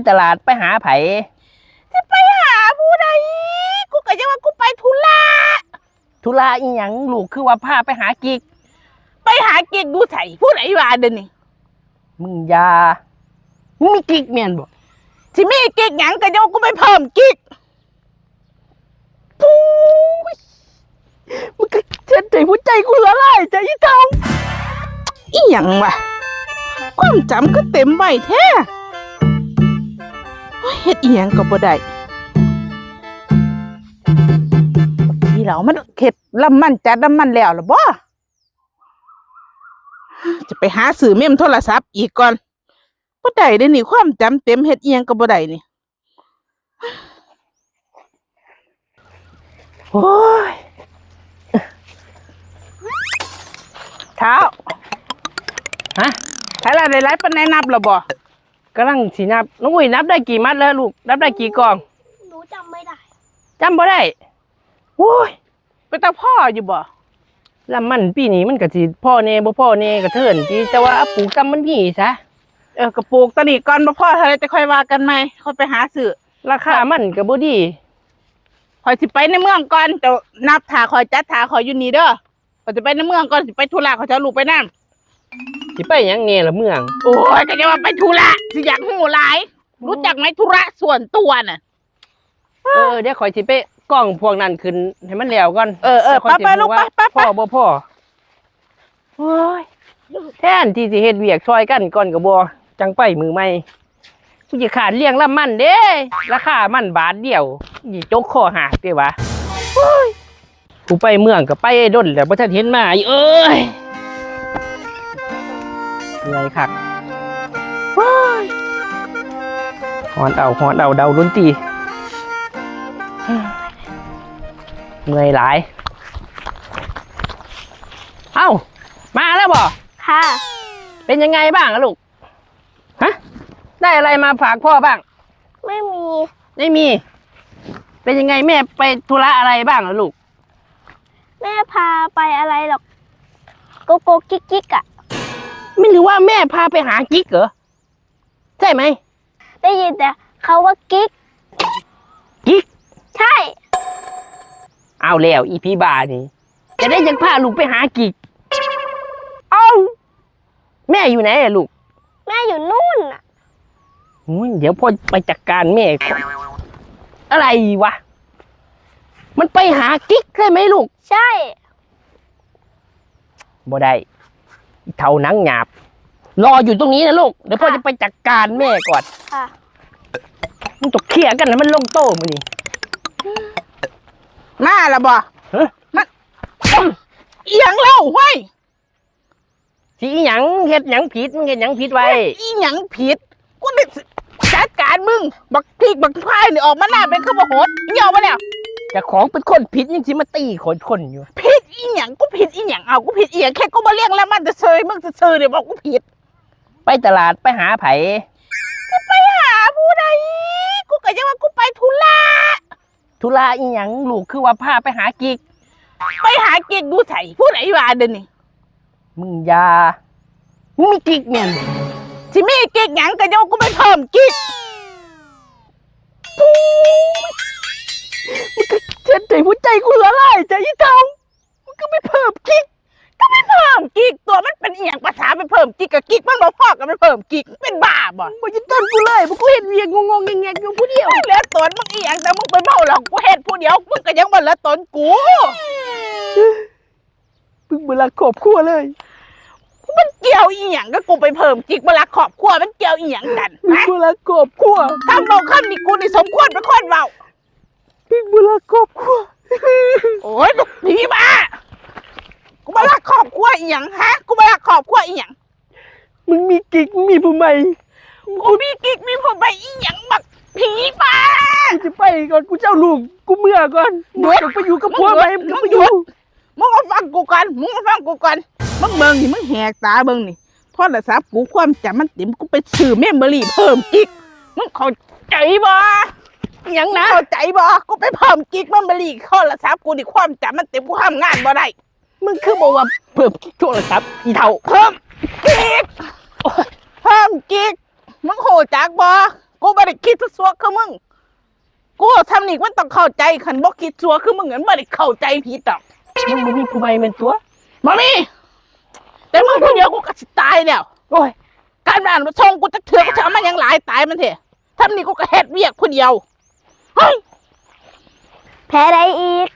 ตลาดไปหาไผจะไปหาผู้ใดกูก็จะว่ากูไปธุระอีหยังลูกคือว่าพาไปหากิ๊กไปหากิ๊กดูใส่ผู้ใดว่าเดี๋ยวนี้มึงมีกิ๊กแม่นบ่ที่มีกิ๊กหยังก็จะว่ากูไปเพิ่มกิ๊กปู๊ยมึงก็เจ็บใจหัวใจกูละลายใจอีเฒ่าอีหยังวะความจำก็เต็มใบแท้เฮ็ดอีหยังก็บ่ได้ที่เรามันเฮ็ดลำมันจัดลำมันแล้วล่ะบ่จะไปหาซื้อเมมโทรศัพท์อีกก่อนบ่ได้เด้นี่ความจำเต็มเฮ็ดอีหยังก็บ่ได้นี่โอ้ยเท้าฮะใครล่ะได้ไลฟ์ปานไหนนับแล้วบ่กำลังสินับน้องอุ้ยนับได้กี่มัดแล้วลูกนับได้กี่กล่องหนูจำไม่ได้จำบ่ได้โอ้ยเป็นตาพ่ออยู่บ่ลำมันปีนี้มันก็สิพ่อเน่บ่พ่อเน่ก็เทิ่นที่แต่ว่าปลูกซ้ำมันพี่ซะก็ปลูกตะนี่ก่อนบ่พ่อเท่าไรจะค่อยว่ากันใหม่ค่อยไปหาซื้อราคามันก็บ่ดีข่อยสิไปในเมืองก่อนจะนับถาข่อยจัดถาข่อยอยู่นี่เด้อข่อยสิไปในเมืองก่อนสิไปธุระข่อยจะลูกไปนำสิไปหยังแน่ล่ะเมืองโอ้ยก็จะว่าไปธุระสิอยากฮู้หลายรู้จักไหมธุระส่วนตัวน่ะเดี๋ยวข่อยสิไปกล้องพวกนั้นขึ้นให้มันแล้วก่อนไปลูกไปพ่อบ่พ่อโอ้ยแทนที่สิเฮ็ดเวียกช่วยกันก่อนก็บ่จังไปมือใหม่กูสิขาดเลี้ยงลำมันเด้ราคามันบาทเดียวนี่จกคอหักเด้วะโอ้ยกูไปเมืองก็ไปดนแล้วบ่ทันเห็นมาเอ้ยเหนื่อยคักโอ้ยฮอนเอาเดาดนตรีเมื่อยหลายเอ้ามาแล้วบ่ค่ะเป็นยังไงบ้างลูกฮะได้อะไรมาฝากพ่อบ้างไม่มี เป็นยังไงแม่ไปธุระอะไรบ้างลูกแม่พาไปอะไรหรอกโกโกกิ๊กอ่ะไม่รู้ว่าแม่พาไปหากิ๊กเหรอใช่ไหมได้ยินแต่เขาว่ากิ๊กใช่เอาแล้วอีพีบานี่จะได้ยังพาลูกไปหากิ๊กเอ้าแม่อยู่ไหนลูกแม่อยู่นู่นน่ะเดี๋ยวพ่อไปจัดการแม่อะไรวะมันไปหากิ๊กใช่ไหมลูกใช่บ่ได้เท่านังหยาบรออยู่ตรงนี้นะลูกเดี๋ยวพ่อจะไปจัดการแม่ก่อนค่ะมึงตกเคลียร์กันนะมันลงโต้มาดิมาละบ่มันอีหยังเล่าไว้สิอีหยังเฮ็ดหยังผิดมึงเฮ็ดหยังผิดไว้อีหยังผิดกูได้จัดการมึงบักพริกบักพายนี่ออกมาหน้าเป็นข้าวโพดเหี่ยวมาแล้วแต่ของเป็นคนผิดยังสิมาตีคนอยู่ผิดอีหยังกูผิดอีหยังเอากูผิดอีหยังแค่กูมาเลี้ยงแล้วมันจะเซยมึงจะเซยเนี่ยบอกกูผิดไปตลาดไปหาไผจะไปหาผู้ใดกูก็จะว่ากูไปธุระอีหยังลูกคือว่าพาไปหากิ๊กไปหากิ๊กดูใส่ผู้ใดว่าเดี๋ยวนี้มึงมีกิ๊กแม่นที่มีกิ๊กหยังก็จะว่ากูไปเพิ่มกิ๊กมึงก็เจ็บใจหัวใจกูละลายใจอีเฒ่ามึงก็ไปเพิ่มกิ๊กตัวมันเป็นอีหยังภาษาไปเพิ่มกิ๊กกับกิ๊กมันบ่พอกันไปเพิ่มกิ๊กเป็นบ้าบ่ยึดต้นกูเลยกูเห็นเวียงงงแงอยู่ผู้เดียวเหลือตนมึงอีหยังแต่มึงไปเมาหรอกกูเห็นผู้เดียวมึงก็ยังบ่เหลือตนกูมึงบ่รักครอบครัวเลยมันเกี่ยวอีหยังก็กูไปเพิ่มกิ๊กบ่รักครอบครัวมันเกี่ยวอีหยังกันมึงบ่รักครอบครัวคำบอกคำนี่กูนี่สมควรเป็นคนเว้ามึงบ่รักครอบครัวโอ้ยผีบ้ากูมารักครอบครัวอีหยังฮะกูมารักครอบครัวอีหยังมึงมีกิ๊กมีผู้ใหม่กูมีกิ๊กมีผู้ใหม่อีหยังบักผีบ้ากูจะไปก่อนกูเจ้าลูกกูเมื่อก่อนมึงไปอยู่กับผัวไหมมึงไปอยู่มึงมาฟังกูก่อนมึงเบิ่งนี่มึงแหกตาเบิ่งนี่โทรศัพท์กูความจำมันเต็มกูไปซื้อเมมโมรี่เพิ่มกิ๊กมึงเข้าใจบ่ยังนะเข้าใจบ่กูไปเพิ่มกิ๊กเมมโมรี่โทรศัพท์กูนี่ความจำมันเต็มกูทำงานบ่ได้มึงคือบอกว่าเพิ่มกิ๊กโทรศัพท์อีเฒ่าเพิ่มกิ๊กมึงโหจักบ่ กูไม่ได้คิดซัวๆคือมึงกูทำนี่มันต้องเข้าใจขันบ่คิดซัวคือมึงงั้นไม่ได้เข้าใจผิดดอก มึงบ่มีผู้ใหม่แม่นตัว มามีแต่มึงคนเดียวกูก็สิตายแล้ว โอ้ย การบ้านมาส่งกูจะเถื่อกูจะเอามันยังหลายตายมันเถอะทำนี่กูก็เฮ็ดเวียกคนเดียวเฮ้ย แพ้ได้อีก